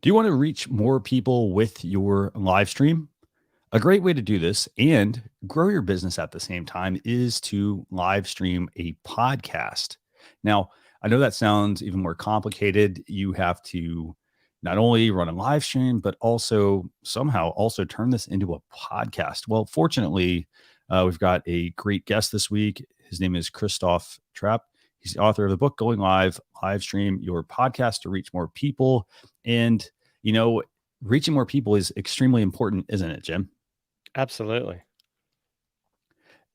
Do you want to reach more people with your live stream? A great way to do this and grow your business at the same time is to live stream a podcast. Now, I know that sounds even more complicated. You have to not only run a live stream, but also somehow also turn this into a podcast. Well, fortunately, we've got a great guest this week. His name is Christoph Trappe. He's the author of the book, Going Live, Live Stream Your Podcast to Reach More People. And, reaching more people is extremely important, isn't it, Jim? Absolutely.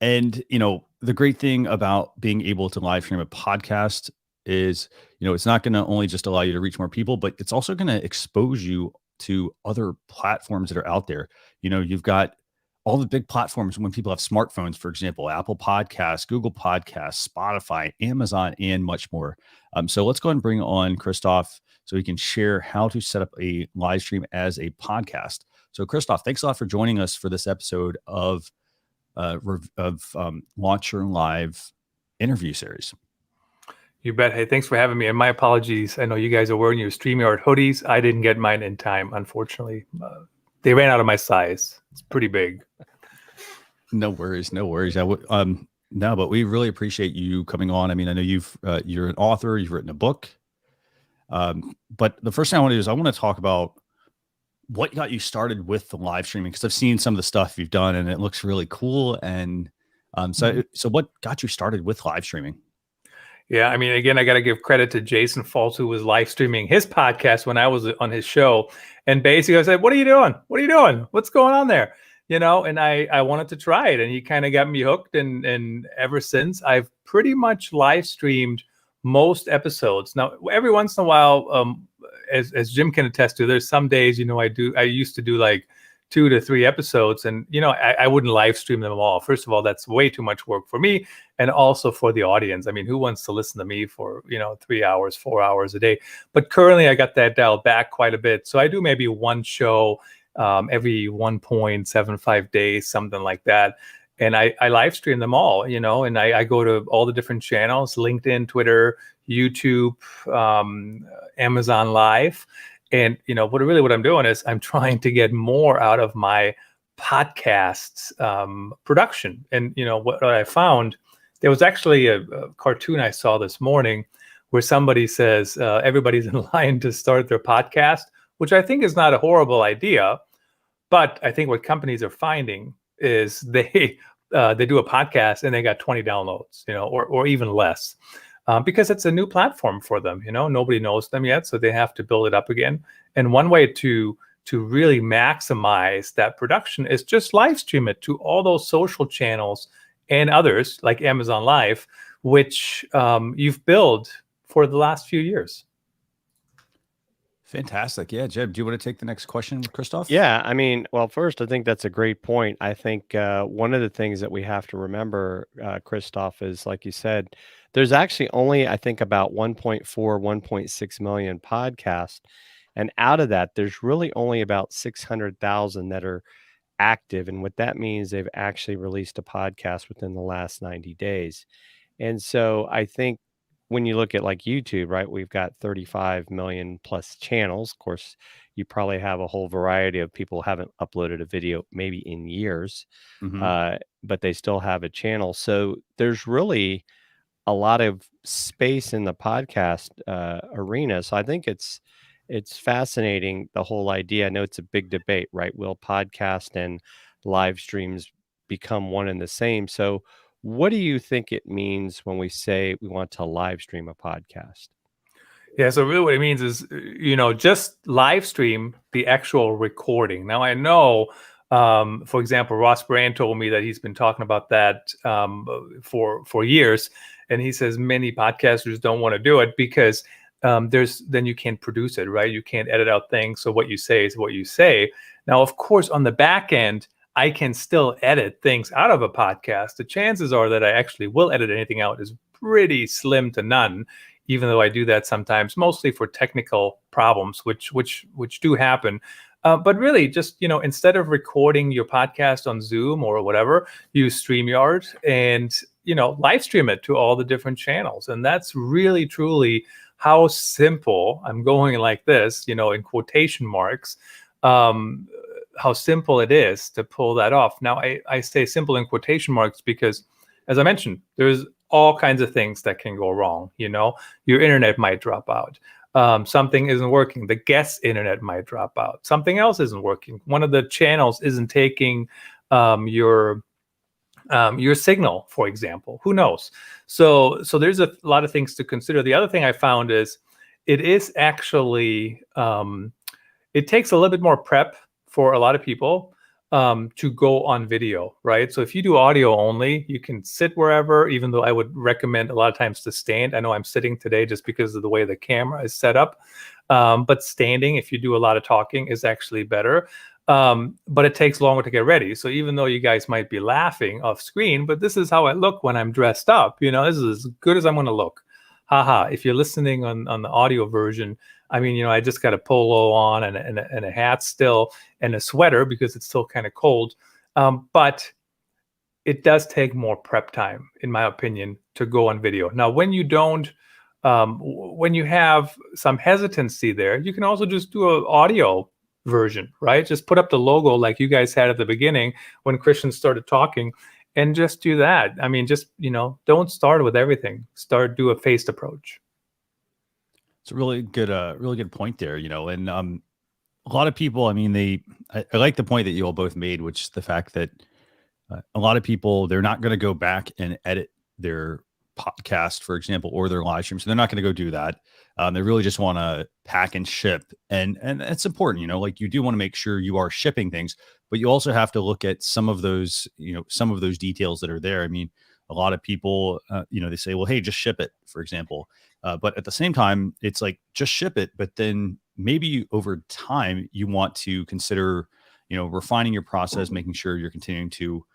And, the great thing about being able to live stream a podcast is, it's not going to only just allow you to reach more people, but it's also going to expose you to other platforms that are out there. You've got all the big platforms when people have smartphones, for example, Apple Podcasts, Google Podcasts, Spotify, Amazon, and much more. So let's go ahead and bring on Christoph so he can share how to set up a live stream as a podcast. So Christoph, thanks a lot for joining us for this episode of Launch Your Live interview series. You bet. Hey, thanks for having me. And my apologies. I know you guys are wearing your StreamYard hoodies. I didn't get mine in time, unfortunately. They ran out of my size. It's pretty big. No worries. No, but we really appreciate you coming on. I mean, I know you're an author, you've written a book. But the first thing I want to do is I want to talk about what got you started with the live streaming, because I've seen some of the stuff you've done and it looks really cool. And so what got you started with live streaming? Yeah, I mean, again, I got to give credit to Jason Faltz, who was live streaming his podcast when I was on his show. And basically I said, what are you doing? What's going on there? And I wanted to try it, and he kind of got me hooked. And ever since, I've pretty much live streamed most episodes. Now, every once in a while, as Jim can attest to, there's some days, I used to do like 2 to 3 episodes, and I wouldn't live stream them all. First of all, that's way too much work for me, and also for the audience. I mean, who wants to listen to me for 3 hours, 4 hours a day? But currently I got that dialed back quite a bit, so I do maybe one show every 1.75 days, something like that. And I live stream them all, and I go to all the different channels: LinkedIn, Twitter, YouTube, Amazon Live. And, what I'm doing is I'm trying to get more out of my podcast production. And, what I found, there was actually a cartoon I saw this morning where somebody says everybody's in line to start their podcast, which I think is not a horrible idea. But I think what companies are finding is they do a podcast and they got 20 downloads, or even less. Because it's a new platform for them, nobody knows them yet, so they have to build it up again. And one way to really maximize that production is just live stream it to all those social channels and others like Amazon Live, which you've built for the last few years. Fantastic. Yeah, Jeb, do you want to take the next question, Christoph? Yeah, I mean, well, first, I think that's a great point. I think one of the things that we have to remember, Christoph, is, like you said, there's actually only, I think, about 1.4, 1.6 million podcasts. And out of that, there's really only about 600,000 that are active. And what that means, they've actually released a podcast within the last 90 days. And so I think when you look at like YouTube, right, we've got 35 million plus channels. Of course, you probably have a whole variety of people who haven't uploaded a video maybe in years, but they still have a channel. So there's really a lot of space in the podcast arena. So I think it's fascinating, the whole idea. I know it's a big debate, right? Will podcast and live streams become one and the same? So what do you think it means when we say we want to live stream a podcast? Yeah, so really what it means is, just live stream the actual recording. Now, I know, for example, Ross Brand told me that he's been talking about that for years. And he says many podcasters don't want to do it because then you can't produce it, right? You can't edit out things. So what you say is what you say. Now, of course, on the back end, I can still edit things out of a podcast. The chances are that I actually will edit anything out is pretty slim to none, even though I do that sometimes, mostly for technical problems, which do happen. But really, just instead of recording your podcast on Zoom or whatever, use StreamYard, and live stream it to all the different channels. And that's really, truly how simple, I'm going like this, in quotation marks, how simple it is to pull that off. Now, I say simple in quotation marks because, as I mentioned, there's all kinds of things that can go wrong. Your internet might drop out. Something isn't working. The guest's internet might drop out. Something else isn't working. One of the channels isn't taking your signal, for example. Who knows? So there's a lot of things to consider. The other thing I found is it is actually it takes a little bit more prep for a lot of people to go on video, right? So if you do audio only, you can sit wherever, even though I would recommend a lot of times to stand. I know I'm sitting today just because of the way the camera is set up. But standing, if you do a lot of talking, is actually better. But it takes longer to get ready. So even though you guys might be laughing off screen, but this is how I look when I'm dressed up. This is as good as I'm going to look. Haha. If you're listening on the audio version, I mean, I just got a polo on and a hat still and a sweater because it's still kind of cold. But it does take more prep time, in my opinion, to go on video. Now, when you don't, when you have some hesitancy there, you can also just do an audio version, right? Just put up the logo like you guys had at the beginning when Christian started talking, and just do that. I mean, just, don't start with everything. Do a phased approach. It's a really good point there, and a lot of people, I mean, I like the point that you all both made, which is the fact that a lot of people, they're not going to go back and edit their podcast, for example, or their live stream. So they're not going to go do that. They really just want to pack and ship. And it's important, like you do want to make sure you are shipping things, but you also have to look at some of those details that are there. I mean, a lot of people, they say, well, hey, just ship it, for example. But at the same time, it's like, just ship it. But then maybe over time, you want to consider, refining your process, making sure you're continuing to,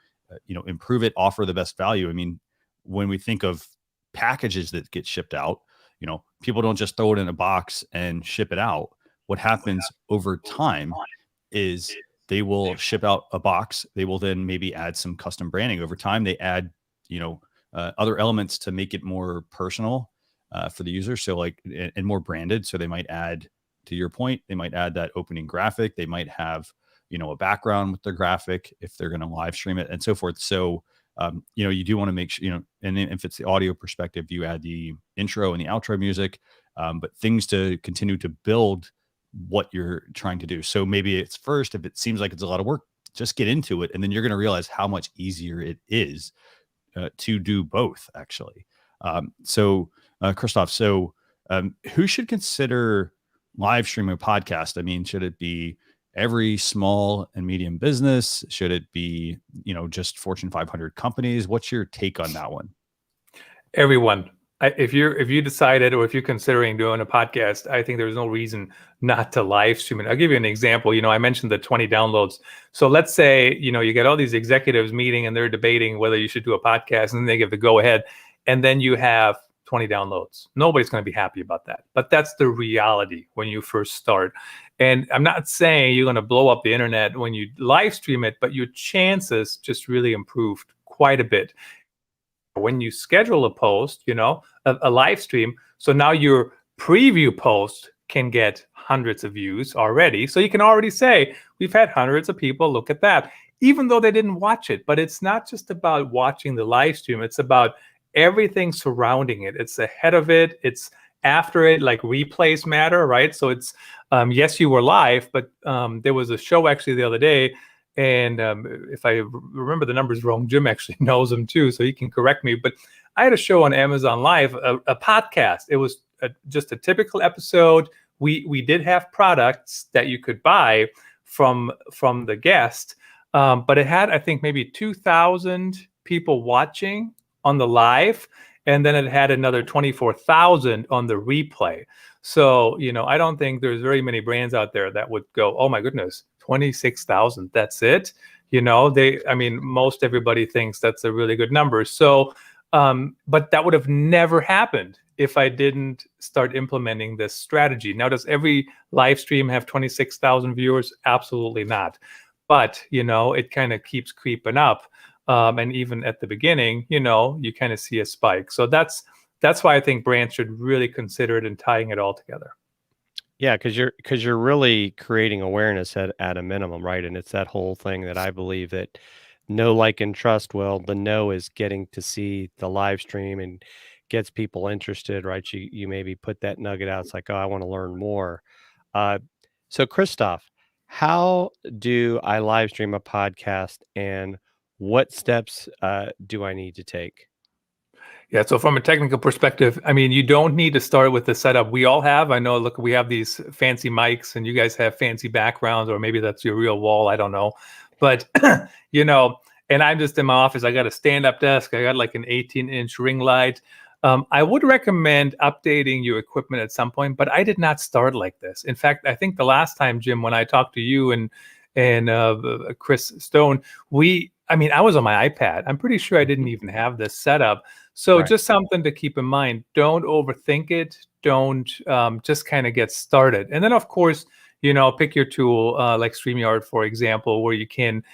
improve it, offer the best value. I mean, when we think of packages that get shipped out, people don't just throw it in a box and ship it out. What happens over time is they will ship out a box. They will then maybe add some custom branding. Over time, they add, other elements to make it more personal for the user. So and more branded. So they might add, to your point, they might add that opening graphic. They might have, a background with their graphic if they're going to live stream it and so forth. So, you do want to make sure, and if it's the audio perspective, you add the intro and the outro music, but things to continue to build what you're trying to do. So maybe it's first, if it seems like it's a lot of work, just get into it. And then you're going to realize how much easier it is to do both, actually. Christoph, who should consider live streaming a podcast? I mean, should it be every small and medium business? Should it be, just Fortune 500 companies? What's your take on that one? Everyone. If you decided, or if you're considering doing a podcast, I think there's no reason not to live stream it. I'll give you an example. I mentioned the 20 downloads. So let's say, you get all these executives meeting and they're debating whether you should do a podcast, and then they give the go ahead, and then you have 20 downloads. Nobody's going to be happy about that. But that's the reality when you first start. And I'm not saying you're going to blow up the internet when you live stream it, but your chances just really improved quite a bit. When you schedule a post, a live stream, so now your preview post can get hundreds of views already. So you can already say, we've had hundreds of people look at that, even though they didn't watch it. But it's not just about watching the live stream. It's about everything surrounding it. It's ahead of it. It's after it, like replays matter, right? So it's, yes, you were live, but there was a show actually the other day. And if I remember the numbers wrong, Jim actually knows them too, so he can correct me. But I had a show on Amazon Live, a podcast. It was just a typical episode. We did have products that you could buy from the guest, but it had, I think, maybe 2,000 people watching on the live, and then it had another 24,000 on the replay. So, I don't think there's very many brands out there that would go, oh my goodness, 26,000, that's it. Most everybody thinks that's a really good number. So, but that would have never happened if I didn't start implementing this strategy. Now, does every live stream have 26,000 viewers? Absolutely not. But, it kind of keeps creeping up. And even at the beginning, you kind of see a spike. So that's why I think brands should really consider it and tying it all together. Yeah, because you're really creating awareness at a minimum, right? And it's that whole thing that I believe that know, like, and trust. Well, the know is getting to see the live stream and gets people interested, right? You maybe put that nugget out. It's like, oh, I want to learn more. Uh, so, Christoph, how do I live stream a podcast, and what steps do I need to take? Yeah, so from a technical perspective, I mean, you don't need to start with the setup we all have. I know, look, we have these fancy mics and you guys have fancy backgrounds, or maybe that's your real wall. I don't know. But, and I'm just in my office. I got a stand-up desk. I got like an 18-inch ring light. I would recommend updating your equipment at some point, but I did not start like this. In fact, I think the last time, Jim, when I talked to you and Chris Stone, I was on my iPad. I'm pretty sure I didn't even have this set up. So Right. just something to keep in mind. Don't overthink it. Don't just kind of get started. And then, of course, pick your tool like StreamYard, for example, where you can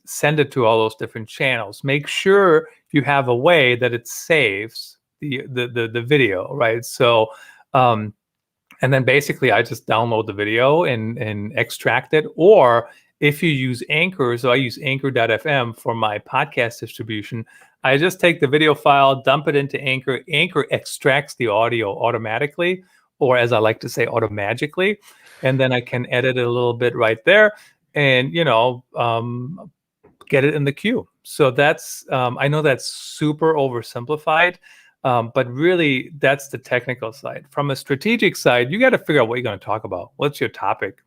send it to all those different channels. Make sure you have a way that it saves the video, right? So, and then basically I just download the video and extract it. Or if you use Anchor, so I use Anchor.fm for my podcast distribution, I just take the video file, dump it into Anchor. Anchor extracts the audio automatically, or as I like to say, automagically. And then I can edit it a little bit right there and, get it in the queue. So that's, I know that's super oversimplified, but really that's the technical side. From a strategic side, you got to figure out what you're going to talk about. What's your topic?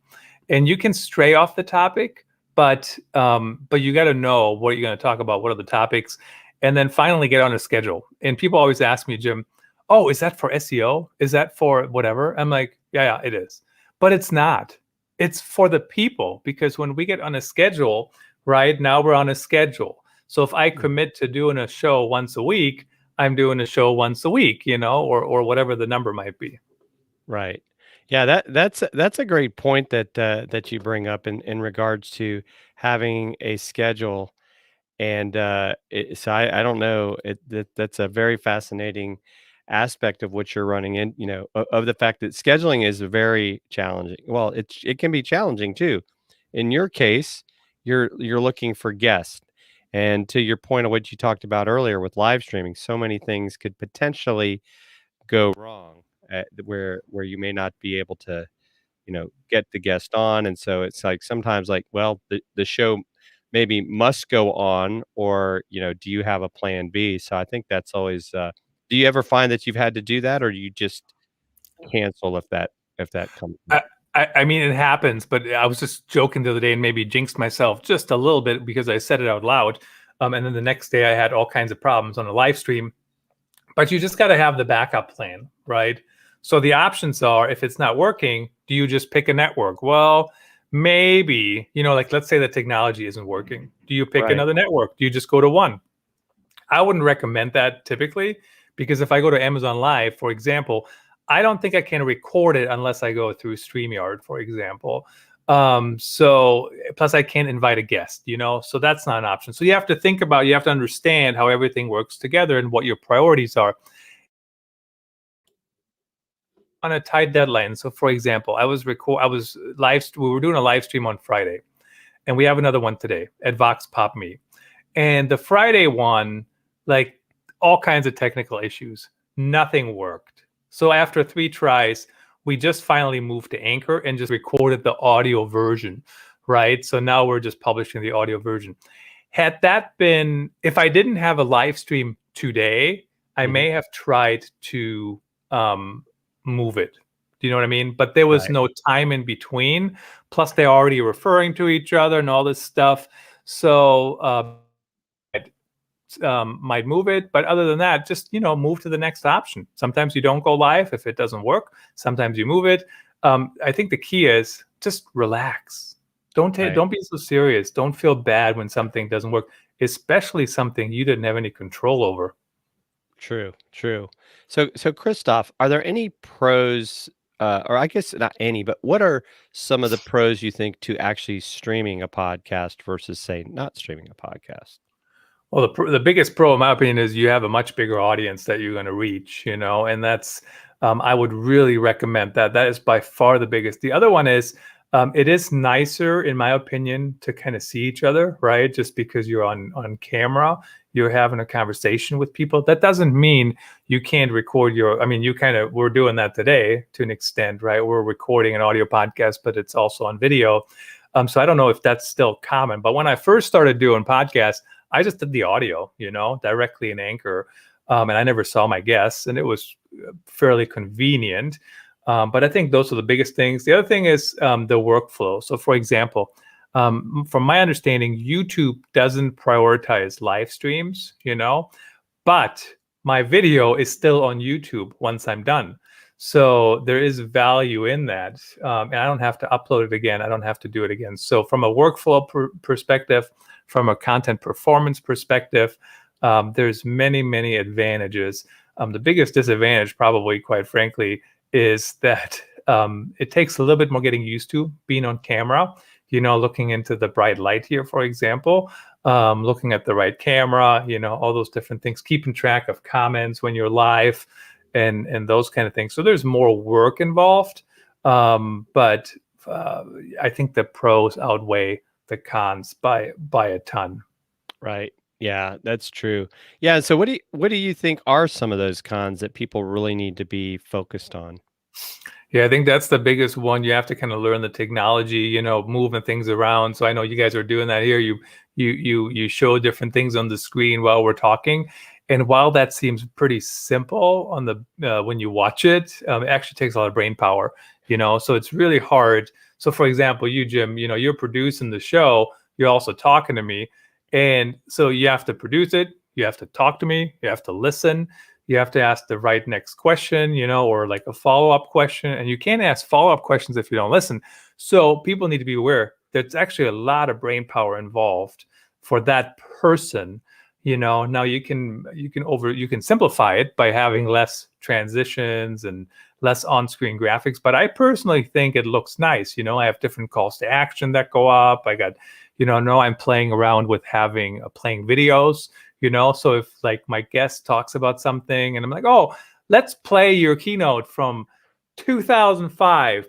And you can stray off the topic, but you got to know what you're going to talk about. What are the topics? And then finally get on a schedule. And people always ask me, Jim, oh, is that for SEO? Is that for whatever? I'm like, yeah, it is. But it's not. It's for the people, because when we get on a schedule, right now we're on a schedule. So if I commit to doing a show once a week, I'm doing a show once a week, or whatever the number might be. Right. Yeah, that's a great point that you bring up in regards to having a schedule. And so I don't know, that's a very fascinating aspect of what you're running in, of the fact that scheduling is very challenging. Well, it can be challenging too. In your case, you're looking for guests. And to your point of what you talked about earlier with live streaming, so many things could potentially go wrong where you may not be able to get the guest on. And so it's like sometimes like, well, the show maybe must go on, or do you have a plan B? So I think that's always do you ever find that you've had to do that, or do you just cancel if that comes up? I mean, it happens, but I was just joking the other day and maybe jinxed myself just a little bit because I said it out loud. And then the next day I had all kinds of problems on a live stream. But you just got to have the backup plan, right? So the options are, if it's not working, do you just pick a network? Well, maybe, like let's say the technology isn't working. Do you pick Right. another network? Do you just go to one? I wouldn't recommend that typically, because if I go to Amazon Live, for example, I don't think I can record it unless I go through StreamYard, for example. So plus I can't invite a guest, so that's not an option. So you have to understand how everything works together and what your priorities are on a tight deadline. So for example, we were doing a live stream on Friday, and we have another one today at Vox Pop Me. And the Friday one, like all kinds of technical issues, nothing worked. So after 3 tries, we just finally moved to Anchor and just recorded the audio version, right? So now we're just publishing the audio version. If I didn't have a live stream today, I may have tried to move it. Do you know what I mean? But there was Right. no time in between. Plus, they're already referring to each other and all this stuff. So might move it, but other than that, just move to the next option. Sometimes you don't go live if it doesn't work. Sometimes you move it. I think the key is just relax. Don't be so serious. Don't feel bad when something doesn't work, especially something you didn't have any control over. True. So Christoph, are there any pros, or I guess not any, but what are some of the pros you think to actually streaming a podcast versus, say, not streaming a podcast? Well, the biggest pro, in my opinion, is you have a much bigger audience that you're going to reach, and that's, I would really recommend that. That is by far the biggest. The other one is, it is nicer, in my opinion, to kind of see each other, right? Just because you're on camera, you're having a conversation with people. That doesn't mean you can't record we're doing that today to an extent, right? We're recording an audio podcast, but it's also on video. So I don't know if that's still common, but when I first started doing podcasts, I just did the audio, directly in Anchor. And I never saw my guests, and it was fairly convenient. But I think those are the biggest things. The other thing is the workflow. So for example, from my understanding, YouTube doesn't prioritize live streams, but my video is still on YouTube once I'm done. So there is value in that. And I don't have to upload it again. I don't have to do it again. So from a workflow perspective, from a content performance perspective, there's many, many advantages. The biggest disadvantage, probably, quite frankly, is that it takes a little bit more getting used to being on camera, looking into the bright light here, for example, looking at the right camera, all those different things, keeping track of comments when you're live and those kind of things. So there's more work involved, but I think the pros outweigh the cons by a ton. Right. Yeah, that's true. Yeah. So what do you think are some of those cons that people really need to be focused on? Yeah, I think that's the biggest one. You have to kind of learn the technology, moving things around. So I know you guys are doing that here. You show different things on the screen while we're talking. And while that seems pretty simple on the when you watch it, it actually takes a lot of brain power, so it's really hard. So for example, you, Jim, you're producing the show, you're also talking to me. And so you have to produce it, you have to talk to me, you have to listen, you have to ask the right next question, or like a follow-up question. And you can't ask follow-up questions if you don't listen. So people need to be aware there's actually a lot of brain power involved for that person. Now you can simplify it by having less transitions and less on-screen graphics. But I personally think it looks nice. I have different calls to action that go up. I got, now I'm playing around with playing videos, so if like my guest talks about something and I'm like, oh, let's play your keynote from 2005,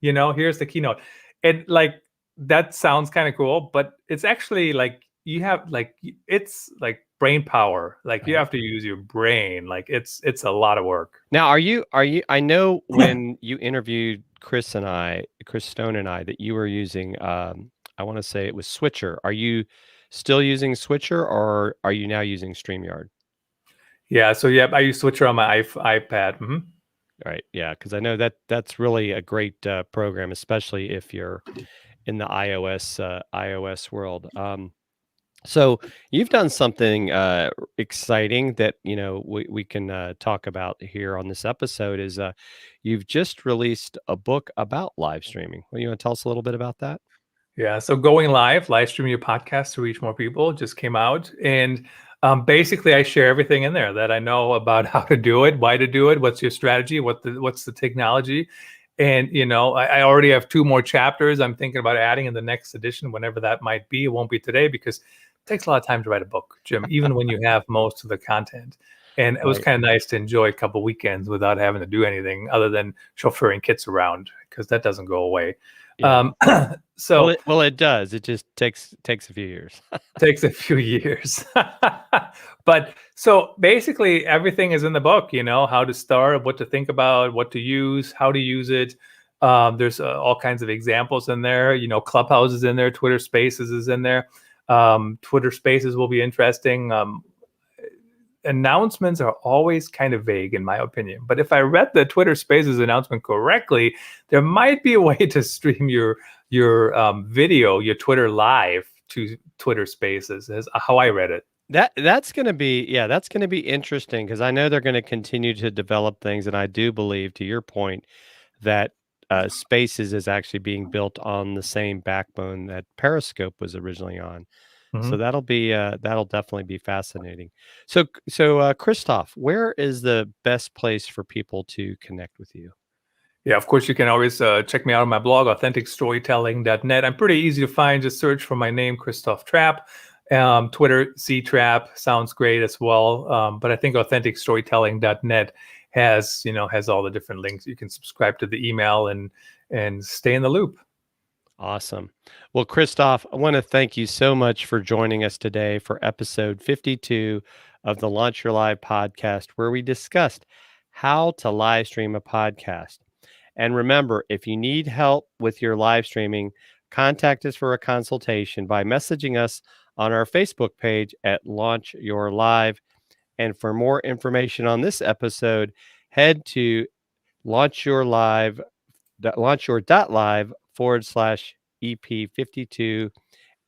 here's the keynote. And like, that sounds kind of cool, but it's actually like, it's like brain power. Like you have to use your brain. Like it's a lot of work. Now, I know when you interviewed Chris Stone and I, that you were using, I want to say it was Switcher. Are you still using Switcher, or are you now using StreamYard? Yeah. So yeah, I use Switcher on my iPad. Mm-hmm. Right. Yeah. Because I know that's really a great program, especially if you're in the iOS world. So you've done something exciting that we can talk about here on this episode. Is you've just released a book about live streaming. Well, you want to tell us a little bit about that? Yeah, so going live streaming your podcast to reach more people just came out, and basically I share everything in there that I know about how to do it, why to do it, what's your strategy, what's the technology. And I already have 2 more chapters I'm thinking about adding in the next edition, whenever that might be. It won't be today because it takes a lot of time to write a book, Jim, even when you have most of the content. And it was kind of nice to enjoy a couple weekends without having to do anything other than chauffeuring kids around, because that doesn't go away. Yeah. So it does. It just takes a few years. Takes a few years. But so basically everything is in the book, how to start, what to think about, what to use, how to use it. There's all kinds of examples in there, Clubhouse is in there, Twitter Spaces is in there. Twitter Spaces will be interesting. Announcements are always kind of vague, in my opinion. But if I read the Twitter Spaces announcement correctly, there might be a way to stream your video, your Twitter live to Twitter Spaces, is how I read it. That's going to be interesting, because I know they're going to continue to develop things, and I do believe, to your point, that Spaces is actually being built on the same backbone that Periscope was originally on. So that'll definitely be fascinating. So Christoph, where is the best place for people to connect with you? Yeah, of course, you can always check me out on my blog, authenticstorytelling.net. I'm pretty easy to find. Just search for my name, Christoph Trappe. Twitter, C-Trap sounds great as well. But I think authenticstorytelling.net has all the different links. You can subscribe to the email and stay in the loop. Awesome. Well, Christoph, I want to thank you so much for joining us today for episode 52 of the Launch Your Live podcast, where we discussed how to live stream a podcast. And remember, if you need help with your live streaming, contact us for a consultation by messaging us on our Facebook page at Launch Your Live. And for more information on this episode, head to launchyour.live/EP52,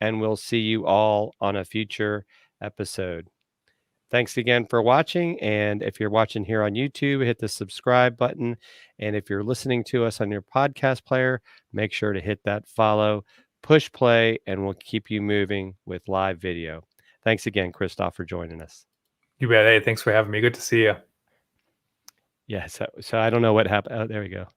and we'll see you all on a future episode. Thanks again for watching. And if you're watching here on YouTube, hit the subscribe button. And if you're listening to us on your podcast player, make sure to hit that follow, push play, and we'll keep you moving with live video. Thanks again, Christoph, for joining us. You bet. Hey, thanks for having me. Good to see you. Yeah. So I don't know what happened. Oh, there we go.